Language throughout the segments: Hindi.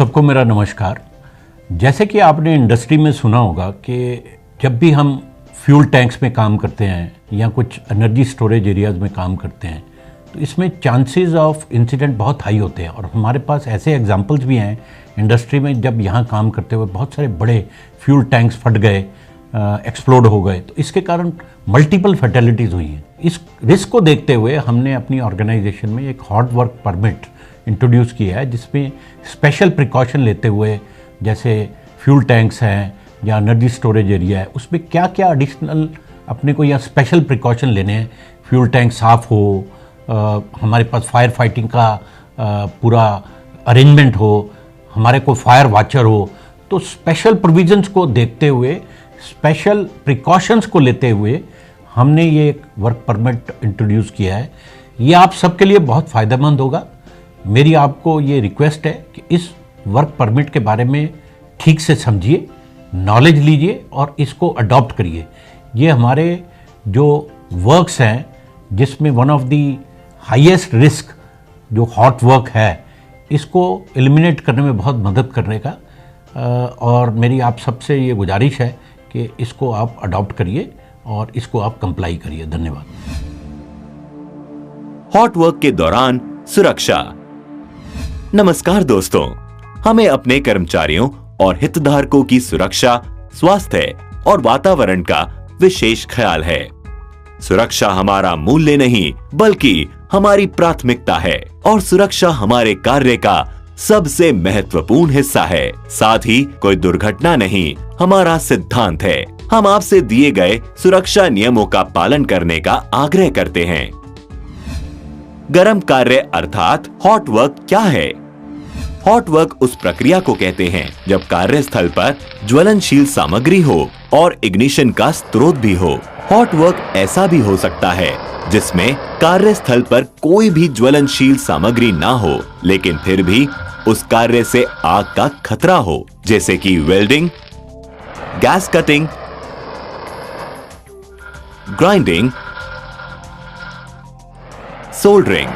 सबको मेरा नमस्कार। जैसे कि आपने इंडस्ट्री में सुना होगा कि जब भी हम फ्यूल टैंक्स में काम करते हैं या कुछ एनर्जी स्टोरेज एरियाज में काम करते हैं तो इसमें चांसेस ऑफ इंसिडेंट बहुत हाई होते हैं। और हमारे पास ऐसे एग्जांपल्स भी हैं इंडस्ट्री में, जब यहाँ काम करते हुए बहुत सारे बड़े फ्यूल टैंक्स फट गए, एक्सप्लोड हो गए, तो इसके कारण मल्टीपल फैटेलिटीज़ हुई हैं। इस रिस्क को देखते हुए हमने अपनी ऑर्गेनाइजेशन में एक हॉट वर्क परमिट इंट्रोड्यूस किया है, जिसमें स्पेशल प्रिकॉशन लेते हुए, जैसे फ्यूल टैंक्स हैं या एनर्जी स्टोरेज एरिया है, उसमें क्या क्या एडिशनल अपने को या स्पेशल प्रिकॉशन लेने हैं। फ्यूल टैंक साफ़ हो, हमारे पास फायर फाइटिंग का पूरा अरेंजमेंट हो, हमारे को फायर वॉचर हो, तो स्पेशल प्रोविजंस को देखते हुए, स्पेशल प्रिकॉशंस को लेते हुए हमने ये एक वर्क परमिट इंट्रोड्यूस किया है। ये आप सबके लिए बहुत फ़ायदेमंद होगा। मेरी आपको ये रिक्वेस्ट है कि इस वर्क परमिट के बारे में ठीक से समझिए, नॉलेज लीजिए और इसको अडॉप्ट करिए। ये हमारे जो वर्क्स हैं जिसमें one of the highest risk जो हॉट वर्क है, इसको एलिमिनेट करने में बहुत मदद करने का और मेरी आप सबसे ये गुजारिश है कि इसको आप अडॉप्ट करिए और इसको आप कंप्लाई करिए। धन्यवाद। हॉट वर्क के दौरान सुरक्षा। नमस्कार दोस्तों, हमें अपने कर्मचारियों और हितधारकों की सुरक्षा, स्वास्थ्य और वातावरण का विशेष ख्याल है। सुरक्षा हमारा मूल्य नहीं बल्कि हमारी प्राथमिकता है और सुरक्षा हमारे कार्य का सबसे महत्वपूर्ण हिस्सा है। साथ ही कोई दुर्घटना नहीं हमारा सिद्धांत है। हम आपसे दिए गए सुरक्षा नियमों का पालन करने का आग्रह करते हैं। गर्म कार्य अर्थात हॉट वर्क क्या है? हॉट वर्क उस प्रक्रिया को कहते हैं जब कार्यस्थल पर ज्वलनशील सामग्री हो और इग्निशन का स्रोत भी हो। हॉट वर्क ऐसा भी हो सकता है जिसमें कार्यस्थल पर कोई भी ज्वलनशील सामग्री ना हो, लेकिन फिर भी उस कार्य से आग का खतरा हो, जैसे कि welding, gas cutting, grinding, soldering,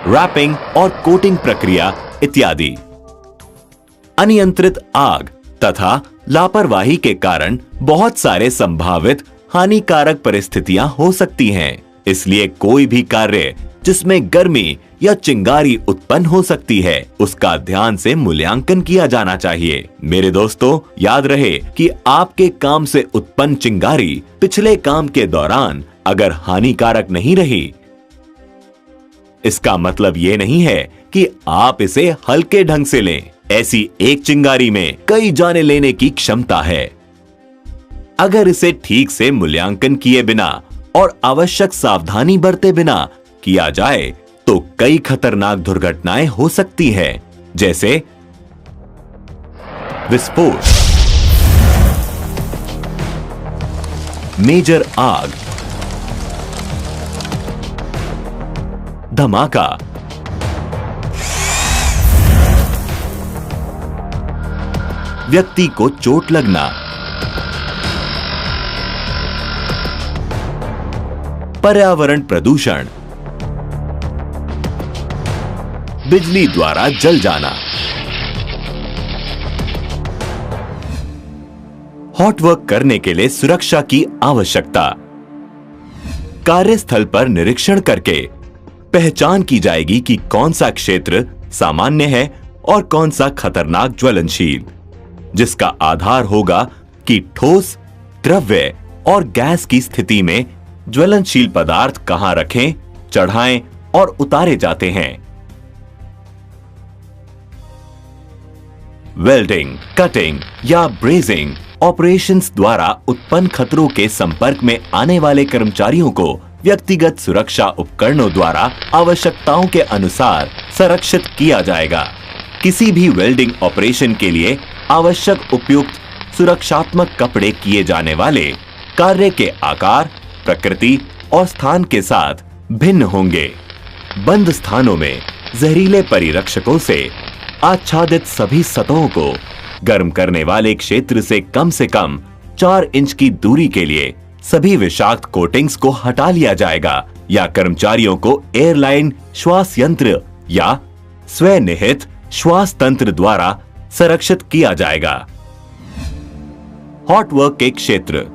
wrapping और कोटिंग प्रक्रिया इत्यादि। अनियंत्रित आग तथा लापरवाही के कारण बहुत सारे संभावित हानिकारक परिस्थितियां हो सकती हैं। इसलिए कोई भी कार्य जिसमें गर्मी या चिंगारी उत्पन्न हो सकती है, उसका ध्यान से मूल्यांकन किया जाना चाहिए। मेरे दोस्तों, याद रहे कि आपके काम से उत्पन्न चिंगारी पिछले काम के दौरान अगर हानिकारक नहीं रही, इसका मतलब ये नहीं है कि आप इसे हल्के ढंग से लें। ऐसी एक चिंगारी में कई जाने लेने की क्षमता है। अगर इसे ठीक से मूल्यांकन किए बिना और आवश्यक सावधानी बरते बिना किया जाए तो कई खतरनाक दुर्घटनाएं हो सकती हैं, जैसे विस्फोट, मेजर आग, धमाका, व्यक्ति को चोट लगना, पर्यावरण प्रदूषण, बिजली द्वारा जल जाना। हॉट वर्क करने के लिए सुरक्षा की आवश्यकता। कार्यस्थल पर निरीक्षण करके पहचान की जाएगी कि कौन सा क्षेत्र सामान्य है और कौन सा खतरनाक ज्वलनशील, जिसका आधार होगा कि ठोस, द्रव्य और गैस की स्थिति में ज्वलनशील पदार्थ कहां रखें, चढ़ाएं और उतारे जाते हैं। वेल्डिंग, कटिंग या ब्रेजिंग ऑपरेशंस द्वारा उत्पन्न खतरों के संपर्क में आने वाले कर्मचारियों को व्यक्तिगत सुरक्षा उपकरणों द्वारा आवश्यकताओं के अनुसार संरक्षित किया जाएगा। किसी भी वेल्डिंग ऑपरेशन के लिए आवश्यक उपयुक्त सुरक्षात्मक कपड़े किए जाने वाले कार्य के आकार, प्रकृति और स्थान के साथ भिन्न होंगे। बंद स्थानों में जहरीले परिरक्षकों से आच्छादित सभी सतहों को गर्म करने वाले क्षेत्र से कम 4 इंच की दूरी के लिए सभी विषाक्त कोटिंग्स को हटा लिया जाएगा या कर्मचारियों को एयरलाइन श्वास यंत्र या स्वनिहित श्वास तंत्र द्वारा संरक्षित किया जाएगा। हॉट वर्क के क्षेत्र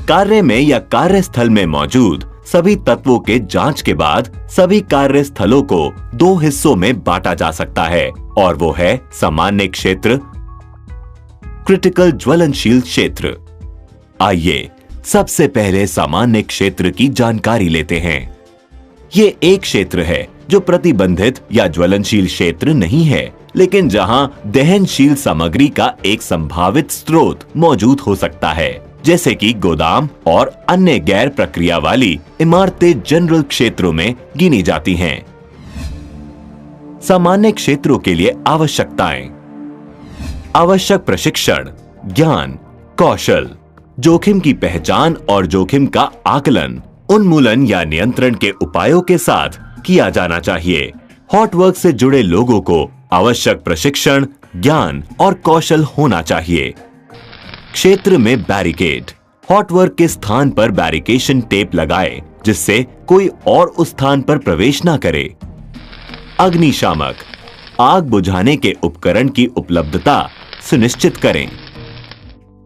कार्य में या कार्यस्थल में मौजूद सभी तत्वों के जांच के बाद सभी कार्यस्थलों को दो हिस्सों में बांटा जा सकता है और वो है सामान्य क्षेत्र, क्रिटिकल ज्वलनशील क्षेत्र। आइए सबसे पहले सामान्य क्षेत्र की जानकारी लेते हैं। ये एक क्षेत्र है जो प्रतिबंधित या ज्वलनशील क्षेत्र नहीं है, लेकिन जहां दहनशील सामग्री का एक संभावित स्रोत मौजूद हो सकता है, जैसे कि गोदाम और अन्य गैर प्रक्रिया वाली इमारतें जनरल क्षेत्रों में गिनी जाती हैं। सामान्य क्षेत्रों के लिए आवश्यकताएं, आवश्यक प्रशिक्षण, ज्ञान, कौशल, जोखिम की पहचान और जोखिम का आकलन, उन्मूलन या नियंत्रण के उपायों के साथ किया जाना चाहिए। हॉट वर्क से जुड़े लोगों को आवश्यक प्रशिक्षण, ज्ञान और कौशल होना चाहिए। क्षेत्र में बैरिकेड, हॉट वर्क के स्थान पर बैरिकेशन टेप लगाए जिससे कोई और उस स्थान पर प्रवेश ना करे। अग्निशामक, आग बुझाने के उपकरण की उपलब्धता सुनिश्चित करें।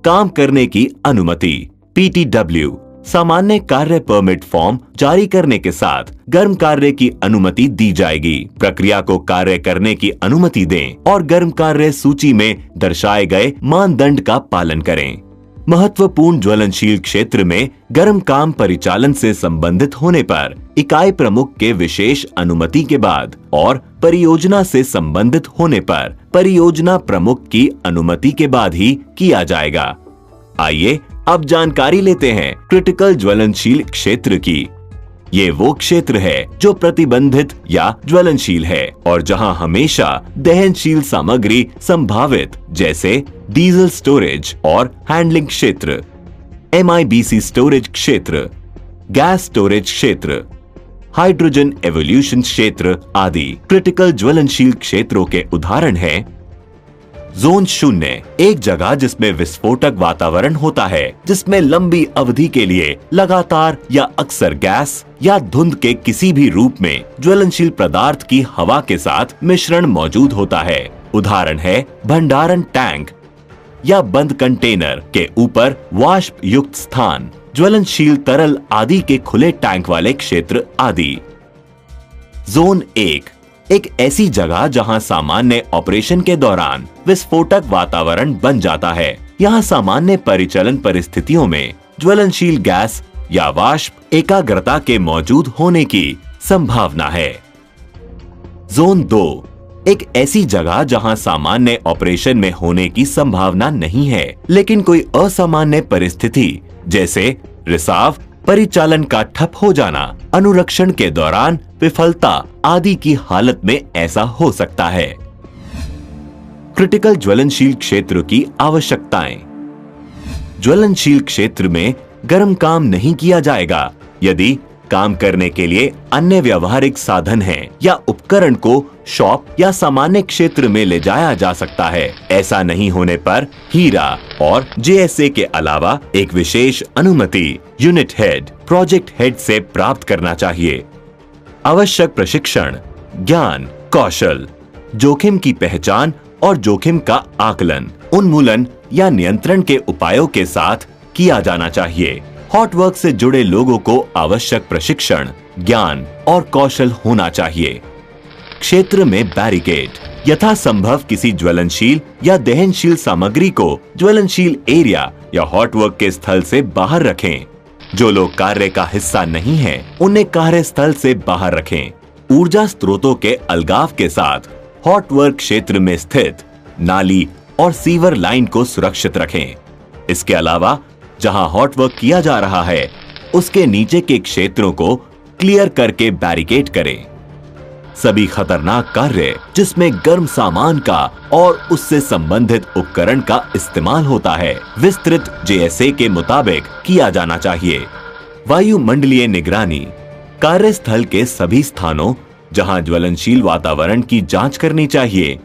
काम करने की अनुमति, PTW, सामान्य कार्य परमिट फॉर्म जारी करने के साथ गर्म कार्य की अनुमति दी जाएगी। प्रक्रिया को कार्य करने की अनुमति दें और गर्म कार्य सूची में दर्शाए गए मानदंड का पालन करें। महत्वपूर्ण ज्वलनशील क्षेत्र में गर्म काम परिचालन से संबंधित होने पर इकाई प्रमुख के विशेष अनुमति के बाद और परियोजना से संबंधित होने पर परियोजना प्रमुख की अनुमति के बाद ही किया जाएगा। आइए अब जानकारी लेते हैं क्रिटिकल ज्वलनशील क्षेत्र की। ये वो क्षेत्र है जो प्रतिबंधित या ज्वलनशील है और जहां हमेशा दहनशील सामग्री संभावित, जैसे डीजल स्टोरेज और हैंडलिंग क्षेत्र, MIBC स्टोरेज क्षेत्र, गैस स्टोरेज क्षेत्र, हाइड्रोजन एवोल्यूशन क्षेत्र आदि क्रिटिकल ज्वलनशील क्षेत्रों के उदाहरण हैं। जोन 0, एक जगह जिसमें विस्फोटक वातावरण होता है, जिसमें लंबी अवधि के लिए लगातार या अक्सर गैस या धुंध के किसी भी रूप में ज्वलनशील पदार्थ की हवा के साथ मिश्रण मौजूद होता है। उदाहरण है भंडारण टैंक या बंद कंटेनर के ऊपर वाष्प युक्त स्थान, ज्वलनशील तरल आदि के खुले टैंक वाले क्षेत्र आदि। जोन 1, एक ऐसी जगह जहां सामान्य ऑपरेशन के दौरान विस्फोटक वातावरण बन जाता है। यहां सामान्य परिचालन परिस्थितियों में ज्वलनशील गैस या वाष्प एकाग्रता के मौजूद होने की संभावना है। जोन 2, एक ऐसी जगह जहां सामान्य ऑपरेशन में होने की संभावना नहीं है, लेकिन कोई असामान्य परिस्थिति जैसे रिसाव, परिचालन का ठप हो जाना, अनुरक्षण के दौरान विफलता आदि की हालत में ऐसा हो सकता है। क्रिटिकल ज्वलनशील क्षेत्र की आवश्यकताएं, ज्वलनशील क्षेत्र में गर्म काम नहीं किया जाएगा यदि काम करने के लिए अन्य व्यावहारिक साधन हैं या उपकरण को शॉप या सामान्य क्षेत्र में ले जाया जा सकता है। ऐसा नहीं होने पर हीरा और JSA के अलावा एक विशेष अनुमति यूनिट हेड, प्रोजेक्ट हेड से प्राप्त करना चाहिए। आवश्यक प्रशिक्षण, ज्ञान, कौशल, जोखिम की पहचान और जोखिम का आकलन, उन्मूलन या नियंत्रण के उपायों के साथ किया जाना चाहिए। हॉट वर्क से जुड़े लोगों को आवश्यक प्रशिक्षण, ज्ञान और कौशल होना चाहिए। क्षेत्र में बैरिकेड, यथासंभव किसी ज्वलनशील या दहनशील सामग्री को ज्वलनशील एरिया या हॉट वर्क के स्थल से बाहर रखें। जो लोग कार्य का हिस्सा नहीं हैं, उन्हें कार्यस्थल से बाहर रखें। ऊर्जा स्रोतों के अलगाव के साथ हॉट वर्क क्षेत्र में स्थित नाली और सीवर लाइन को सुरक्षित रखें। इसके अलावा जहां हॉट वर्क किया जा रहा है, उसके नीचे के क्षेत्रों को क्लियर करके बैरिकेड करें। सभी खतरनाक कार्य जिसमें गर्म सामान का और उससे संबंधित उपकरण का इस्तेमाल होता है, विस्तृत JSA के मुताबिक किया जाना चाहिए। वायुमंडलीय निगरानी, कार्यस्थल के सभी स्थानों जहां ज्वलनशील वातावरण की जांच करनी चाहिए,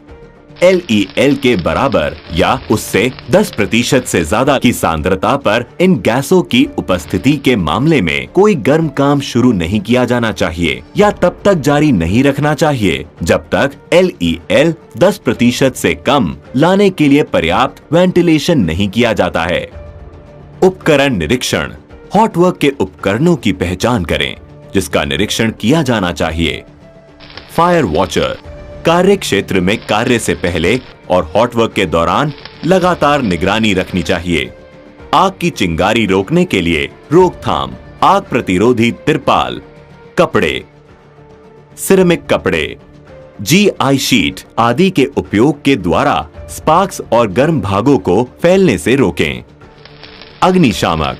LEL के बराबर या उससे 10% से ज्यादा की सांद्रता पर इन गैसों की उपस्थिति के मामले में कोई गर्म काम शुरू नहीं किया जाना चाहिए या तब तक जारी नहीं रखना चाहिए जब तक LEL 10% से कम लाने के लिए पर्याप्त वेंटिलेशन नहीं किया जाता है। उपकरण निरीक्षण। हॉट वर्क के उपकरणों की पहचान करें जिसका निरीक्षण किया जाना चाहिए। Fire watcher. कार्य क्षेत्र में कार्य से पहले और हॉट वर्क के दौरान लगातार निगरानी रखनी चाहिए। आग की चिंगारी रोकने के लिए रोकथाम, आग प्रतिरोधी तिरपाल, कपड़े, सिरेमिक कपड़े, GI शीट आदि के उपयोग के द्वारा स्पार्क्स और गर्म भागों को फैलने से रोकें। अग्निशामक।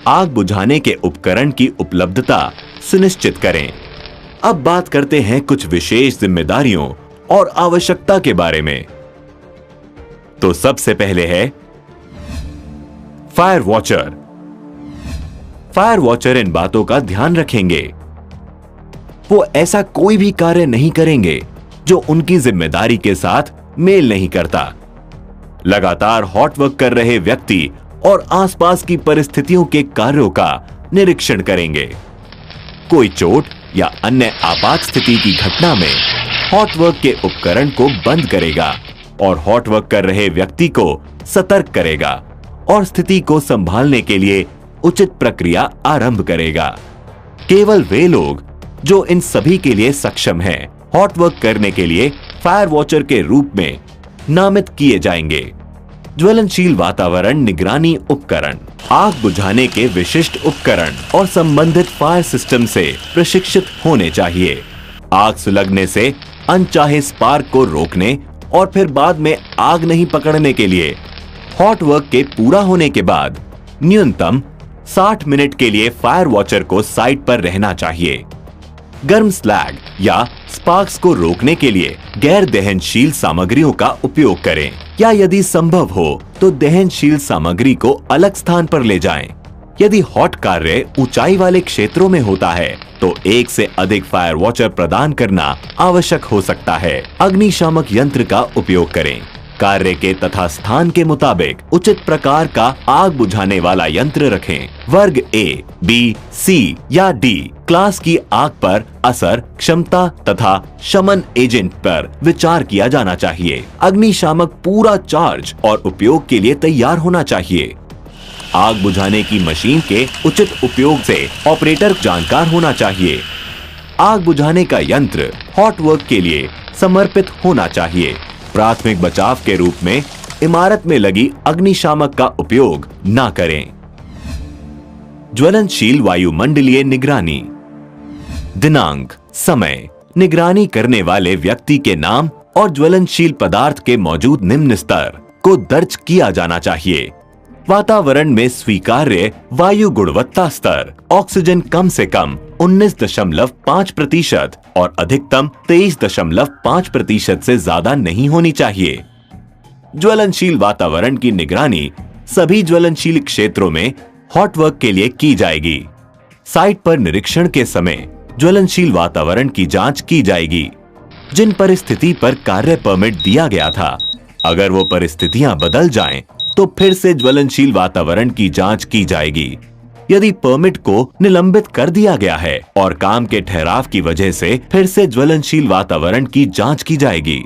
आग बुझाने के उपकरण की उपलब्धता सुनिश्चित करें। अब बात करते हैं कुछ विशेष जिम्मेदारियों और आवश्यकता के बारे में। तो सबसे पहले है फायर वॉचर। फायर वॉचर इन बातों का ध्यान रखेंगे। वो ऐसा कोई भी कार्य नहीं करेंगे जो उनकी जिम्मेदारी के साथ मेल नहीं करता। लगातार हॉट वर्क कर रहे व्यक्ति और आसपास की परिस्थितियों के कार्यों का निरीक्षण करेंगे। कोई चोट या अन्य आपात स्थिति की घटना में हॉट वर्क के उपकरण को बंद करेगा और हॉट वर्क कर रहे व्यक्ति को सतर्क करेगा और स्थिति को संभालने के लिए उचित प्रक्रिया आरंभ करेगा। केवल वे लोग जो इन सभी के लिए सक्षम हैं, हॉट वर्क करने के लिए फायर वॉचर के रूप में नामित किए जाएंगे। ज्वलनशील वातावरण निगरानी उपकरण। आग बुझाने के विशिष्ट उपकरण और संबंधित फायर सिस्टम से प्रशिक्षित होने चाहिए। आग सुलगने से अनचाहे स्पार्क को रोकने और फिर बाद में आग नहीं पकड़ने के लिए हॉट वर्क के पूरा होने के बाद न्यूनतम 60 मिनट के लिए फायर वॉचर को साइट पर रहना चाहिए। गर्म स्लैग या स्पार्क्स को रोकने के लिए गैर दहनशील सामग्रियों का उपयोग करें या यदि संभव हो तो दहनशील सामग्री को अलग स्थान पर ले जाएं। यदि हॉट कार्य ऊंचाई वाले क्षेत्रों में होता है तो एक से अधिक फायर वॉचर प्रदान करना आवश्यक हो सकता है। अग्निशामक यंत्र का उपयोग करें। कार्य के तथा स्थान के मुताबिक उचित प्रकार का आग बुझाने वाला यंत्र रखें। वर्ग A, B, C या D क्लास की आग पर असर, क्षमता तथा शमन एजेंट पर विचार किया जाना चाहिए। अग्निशामक पूरा चार्ज और उपयोग के लिए तैयार होना चाहिए। आग बुझाने की मशीन के उचित उपयोग से ऑपरेटर जानकार होना चाहिए। आग बुझाने का यंत्र हॉट वर्क के लिए समर्पित होना चाहिए। प्राथमिक बचाव के रूप में इमारत में लगी अग्निशामक का उपयोग न करें। ज्वलनशील वायुमंडलीय निगरानी। दिनांक, समय, निगरानी करने वाले व्यक्ति के नाम और ज्वलनशील पदार्थ के मौजूद निम्न स्तर को दर्ज किया जाना चाहिए। वातावरण में स्वीकार्य वायु गुणवत्ता स्तर। ऑक्सीजन कम से कम 19.5% और अधिकतम 23.5% से ज्यादा नहीं होनी चाहिए। ज्वलनशील वातावरण की निगरानी सभी ज्वलनशील क्षेत्रों में हॉट वर्क के लिए की जाएगी। साइट पर निरीक्षण के समय ज्वलनशील वातावरण की जांच की जाएगी। जिन परिस्थिति पर कार्य परमिट दिया गया था, अगर वो परिस्थितियां बदल जाएं, तो फिर से ज्वलनशील वातावरण की जांच की जाएगी। यदि परमिट को निलंबित कर दिया गया है और काम के ठहराव की वजह से फिर से ज्वलनशील वातावरण की जांच की जाएगी।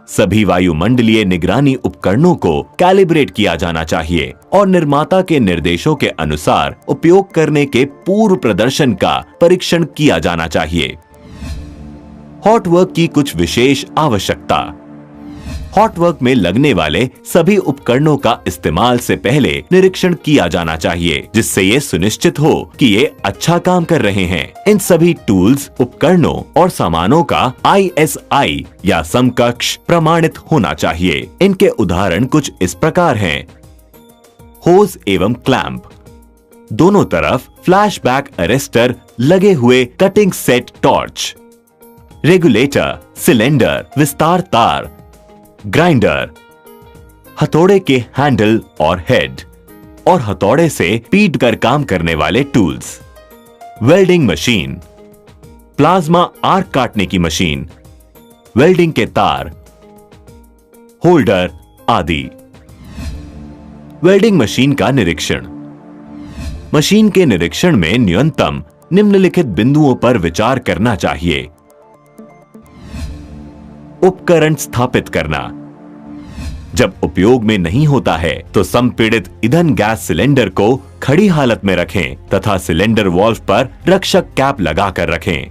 सभी वायुमंडलीय निगरानी उपकरणों को कैलिब्रेट किया जाना चाहिए और निर्माता के निर्देशों के अनुसार उपयोग करने के पूर्व प्रदर्शन का परीक्षण किया जाना चाहिए। हॉट वर्क की कुछ विशेष आवश्यकता। हॉट वर्क में लगने वाले सभी उपकरणों का इस्तेमाल से पहले निरीक्षण किया जाना चाहिए, जिससे ये सुनिश्चित हो कि ये अच्छा काम कर रहे हैं। इन सभी टूल्स, उपकरणों और सामानों का ISI या समकक्ष प्रमाणित होना चाहिए। इनके उदाहरण कुछ इस प्रकार हैं। होज एवं क्लैंप, दोनों तरफ फ्लैशबैक अरेस्टर लगे हुए cutting set torch, regulator, cylinder, विस्तार तार, ग्राइंडर, हथौड़े के हैंडल और हेड और हथौड़े से पीट कर काम करने वाले tools, welding machine, plasma arc काटने की मशीन, वेल्डिंग के तार, होल्डर आदि। वेल्डिंग मशीन का निरीक्षण। मशीन के निरीक्षण में न्यूनतम निम्नलिखित बिंदुओं पर विचार करना चाहिए। उपकरण स्थापित करना। जब उपयोग में नहीं होता है तो संपीड़ित ईंधन गैस सिलेंडर को खड़ी हालत में रखें तथा सिलेंडर वाल्व पर रक्षक कैप लगाकर रखें।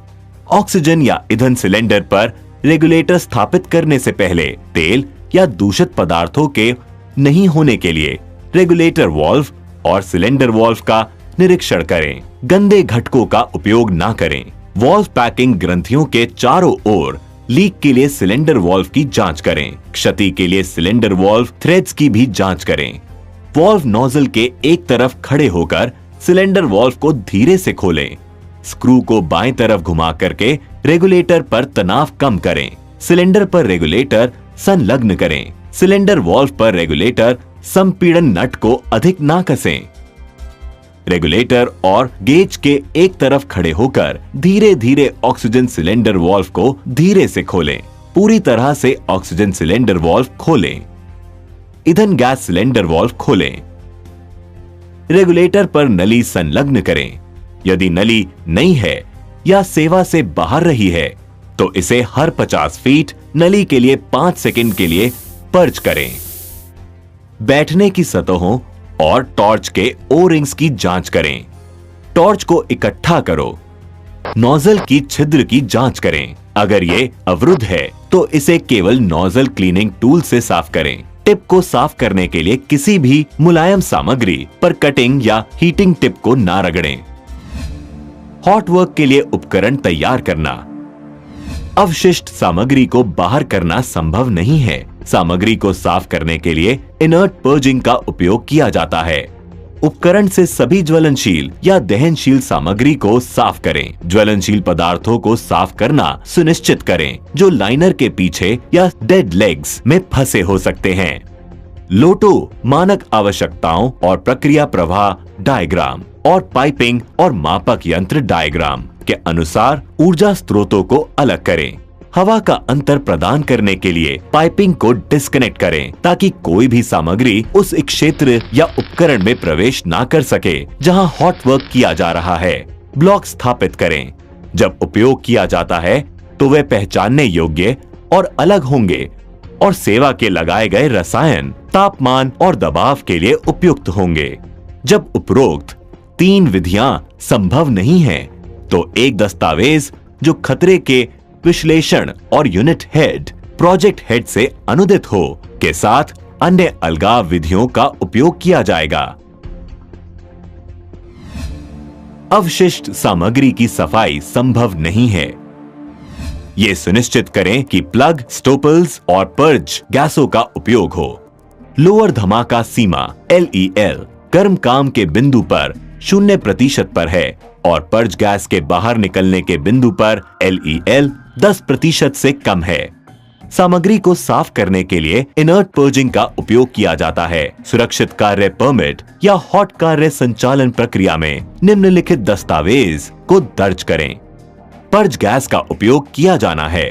ऑक्सीजन या ईंधन सिलेंडर पर रेगुलेटर स्थापित करने से पहले तेल या दूषित पदार्थों के नहीं होने के लिए रेगुलेटर वाल्व और सिलेंडर वाल्व का निरीक्षण करें। गंदे घटकों का उपयोग ना करें। वाल्व पैकिंग ग्रंथियों के चारों ओर लीक के लिए सिलेंडर वाल्व की जांच करें। क्षति के लिए सिलेंडर वाल्व थ्रेड्स की भी जांच करें। वाल्व नोजल के एक तरफ खड़े होकर सिलेंडर वाल्व को धीरे से खोलें। स्क्रू को बाएं तरफ घुमा करके रेगुलेटर पर तनाव कम करें। सिलेंडर पर रेगुलेटर संलग्न करें। सिलेंडर वाल्व पर रेगुलेटर संपीड़न नट को अधिक ना कसें। रेगुलेटर और गेज के एक तरफ खड़े होकर धीरे धीरे ऑक्सीजन सिलेंडर वाल्व को धीरे से खोलें। पूरी तरह से ऑक्सीजन सिलेंडर वाल्व खोलें। ईंधन गैस सिलेंडर वाल्व खोलें। रेगुलेटर पर नली संलग्न करें। यदि नली नहीं है या सेवा से बाहर रही है तो इसे हर 50 फीट नली के लिए 5 सेकंड के लिए पर्ज करें। बैठने की सतहों और टॉर्च के ओ रिंग्स की जांच करें। टॉर्च को इकट्ठा करो। नोजल की छिद्र की जांच करें। अगर ये अवरुद्ध है तो इसे केवल नोजल क्लीनिंग टूल से साफ करें। टिप को साफ करने के लिए किसी भी मुलायम सामग्री पर कटिंग या हीटिंग टिप को ना रगड़ें। हॉट वर्क के लिए उपकरण तैयार करना। अवशिष्ट सामग्री को बाहर करना संभव नहीं है। सामग्री को साफ करने के लिए इनर्ट पर्जिंग का उपयोग किया जाता है। उपकरण से सभी ज्वलनशील या दहनशील सामग्री को साफ करें। ज्वलनशील पदार्थों को साफ करना सुनिश्चित करें जो लाइनर के पीछे या डेड लेग्स में फंसे हो सकते हैं। लोटो मानक आवश्यकताओं और प्रक्रिया प्रवाह डायग्राम और पाइपिंग और मापक यंत्र डायग्राम के अनुसार ऊर्जा स्रोतों को अलग करें। हवा का अंतर प्रदान करने के लिए पाइपिंग को डिस्कनेक्ट करें ताकि कोई भी सामग्री उस क्षेत्र या उपकरण में प्रवेश ना कर सके जहां हॉट वर्क किया जा रहा है। ब्लॉक स्थापित करें। जब उपयोग किया जाता है तो वे पहचानने योग्य और अलग होंगे और सेवा के लगाए गए रसायन, तापमान और दबाव के लिए उपयुक्त होंगे। जब उपरोक्त 3 विधियां संभव नहीं हैं, तो एक दस्तावेज जो खतरे के विश्लेषण और यूनिट हेड, प्रोजेक्ट हेड से अनुदित हो के साथ अन्य अलगाव विधियों का उपयोग किया जाएगा। अवशिष्ट सामग्री की सफाई संभव नहीं है। ये सुनिश्चित करें कि प्लग, स्टोपल्स और पर्ज गैसों का उपयोग हो। लोअर धमाका सीमा LEL गर्म काम के बिंदु पर 0% पर है और पर्ज गैस के बाहर निकलने के बिंदु पर LEL 10% से कम है। सामग्री को साफ करने के लिए इनर्ट पर्जिंग का उपयोग किया जाता है। सुरक्षित कार्य परमिट या हॉट कार्य संचालन प्रक्रिया में निम्नलिखित दस्तावेज को दर्ज करें। पर्ज गैस का उपयोग किया जाना है।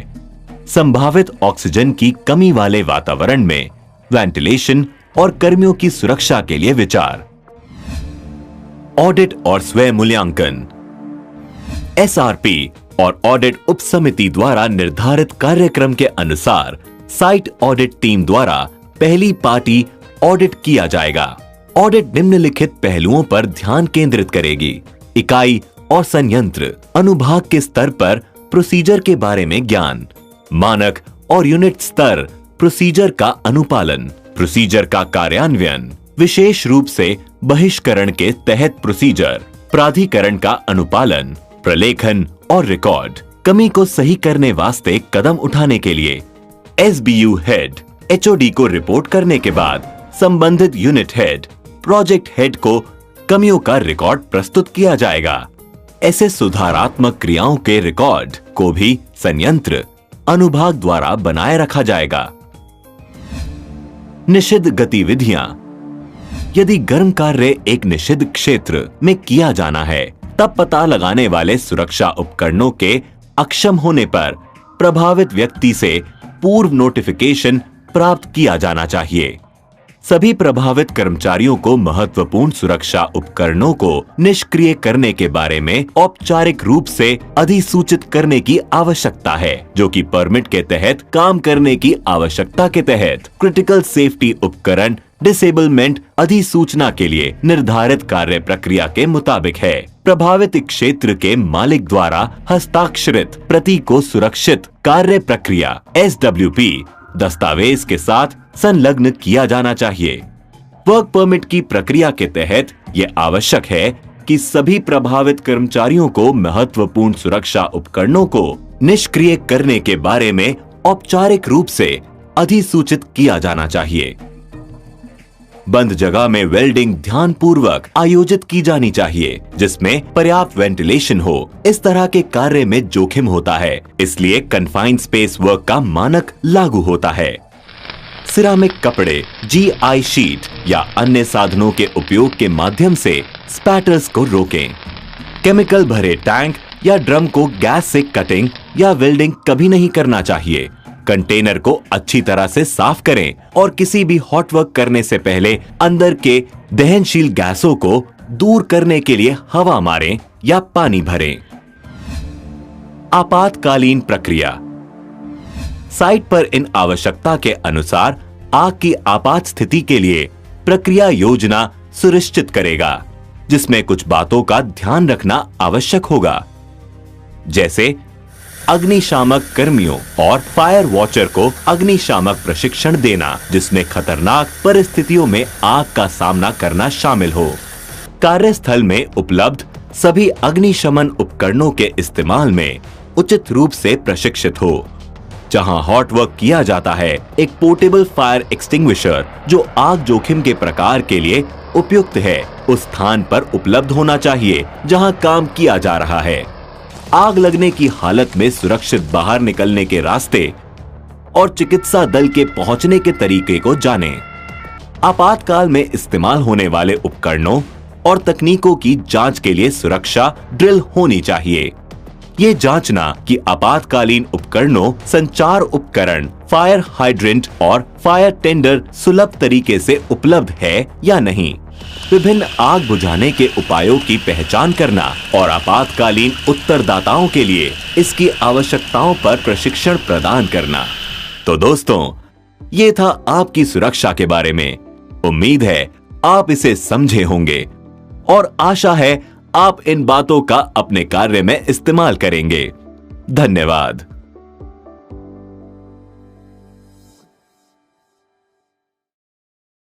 संभावित ऑक्सीजन की कमी वाले वातावरण में वेंटिलेशन और कर्मियों की सुरक्षा के लिए विचार। ऑडिट और स्वयं मूल्यांकन। SRP और ऑडिट उपसमिति द्वारा निर्धारित कार्यक्रम के अनुसार साइट ऑडिट टीम द्वारा पहली पार्टी ऑडिट किया जाएगा। ऑडिट निम्नलिखित पहलुओं पर ध्यान केंद्रित करेगी। इकाई और संयंत्र अनुभाग के स्तर पर प्रोसीजर के बारे में ज्ञान। मानक और यूनिट स्तर प्रोसीजर का अनुपालन। प्रोसीजर का कार्यान्वयन, विशेष रूप से बहिष्करण के तहत प्रोसीजर। प्राधिकरण का अनुपालन, प्रलेखन और रिकॉर्ड। कमी को सही करने वास्ते कदम उठाने के लिए SBU हेड HOD को रिपोर्ट करने के बाद संबंधित यूनिट हेड, प्रोजेक्ट हेड को कमियों का रिकॉर्ड प्रस्तुत किया जाएगा। ऐसे सुधारात्मक क्रियाओं के रिकॉर्ड को भी संयंत्र अनुभाग द्वारा बनाए रखा जाएगा। निषिद्ध गतिविधियां। यदि गर्म कार्य एक निषिद्ध क्षेत्र में किया जाना है तब पता लगाने वाले सुरक्षा उपकरणों के अक्षम होने पर प्रभावित व्यक्ति से पूर्व नोटिफिकेशन प्राप्त किया जाना चाहिए। सभी प्रभावित कर्मचारियों को महत्वपूर्ण सुरक्षा उपकरणों को निष्क्रिय करने के बारे में औपचारिक रूप से अधिसूचित करने की आवश्यकता है, जो कि परमिट के तहत काम करने की आवश्यकता के तहत क्रिटिकल सेफ्टी उपकरण डिसेबलमेंट अधिसूचना के लिए निर्धारित कार्य प्रक्रिया के मुताबिक है। प्रभावित क्षेत्र के मालिक द्वारा हस्ताक्षरित प्रति को सुरक्षित कार्य प्रक्रिया SWP दस्तावेज के साथ संलग्न किया जाना चाहिए। वर्क परमिट की प्रक्रिया के तहत यह आवश्यक है कि सभी प्रभावित कर्मचारियों को महत्वपूर्ण सुरक्षा उपकरणों को निष्क्रिय करने के बारे में औपचारिक रूप से अधिसूचित किया जाना चाहिए। बंद जगह में वेल्डिंग ध्यानपूर्वक आयोजित की जानी चाहिए, जिसमें पर्याप्त वेंटिलेशन हो। इस तरह के कार्य में जोखिम होता है, इसलिए कन्फाइंड स्पेस वर्क का मानक लागू होता है। सिरामिक कपड़े, GI शीट या अन्य साधनों के उपयोग के माध्यम से स्पैटर्स को रोकें। केमिकल भरे टैंक या ड्रम को गैस से कटिंग या वेल्डिंग कभी नहीं करना चाहिए। कंटेनर को अच्छी तरह से साफ करें और किसी भी हॉट वर्क करने से पहले अंदर के दहनशील गैसों को दूर करने के लिए हवा मारें या पानी भरें। आपातकालीन प्रक्रिया साइट पर इन आवश्यकता के अनुसार आग की आपात स्थिति के लिए प्रक्रिया योजना सुनिश्चित करेगा, जिसमें कुछ बातों का ध्यान रखना आवश्यक होगा, जैसे अग्निशामक कर्मियों और फायर वॉचर को अग्निशामक प्रशिक्षण देना, जिसमें खतरनाक परिस्थितियों में आग का सामना करना शामिल हो। कार्यस्थल में उपलब्ध सभी अग्निशमन उपकरणों के इस्तेमाल में उचित रूप से प्रशिक्षित हो। जहां हॉट वर्क किया जाता है, एक पोर्टेबल फायर एक्सटिंग्विशर जो आग जोखिम के प्रकार के लिए उपयुक्त है, उस स्थान पर उपलब्ध होना चाहिए जहां काम किया जा रहा है। आग लगने की हालत में सुरक्षित बाहर निकलने के रास्ते और चिकित्सा दल के पहुंचने के तरीके को जानें। आपातकाल में इस्तेमाल होने वाले उपकरणों और तकनीकों की जांच के लिए सुरक्षा ड्रिल होनी चाहिए। ये जांचना कि आपातकालीन उपकरणों, संचार उपकरण, फायर हाइड्रेंट और फायर टेंडर सुलभ तरीके से उपलब्ध है या नहीं। विभिन्न आग बुझाने के उपायों की पहचान करना और आपातकालीन उत्तरदाताओं के लिए इसकी आवश्यकताओं पर प्रशिक्षण प्रदान करना। तो दोस्तों, ये था आपकी सुरक्षा के बारे में। उम्मीद है आप इसे समझे होंगे और आशा है आप इन बातों का अपने कार्य में इस्तेमाल करेंगे। धन्यवाद।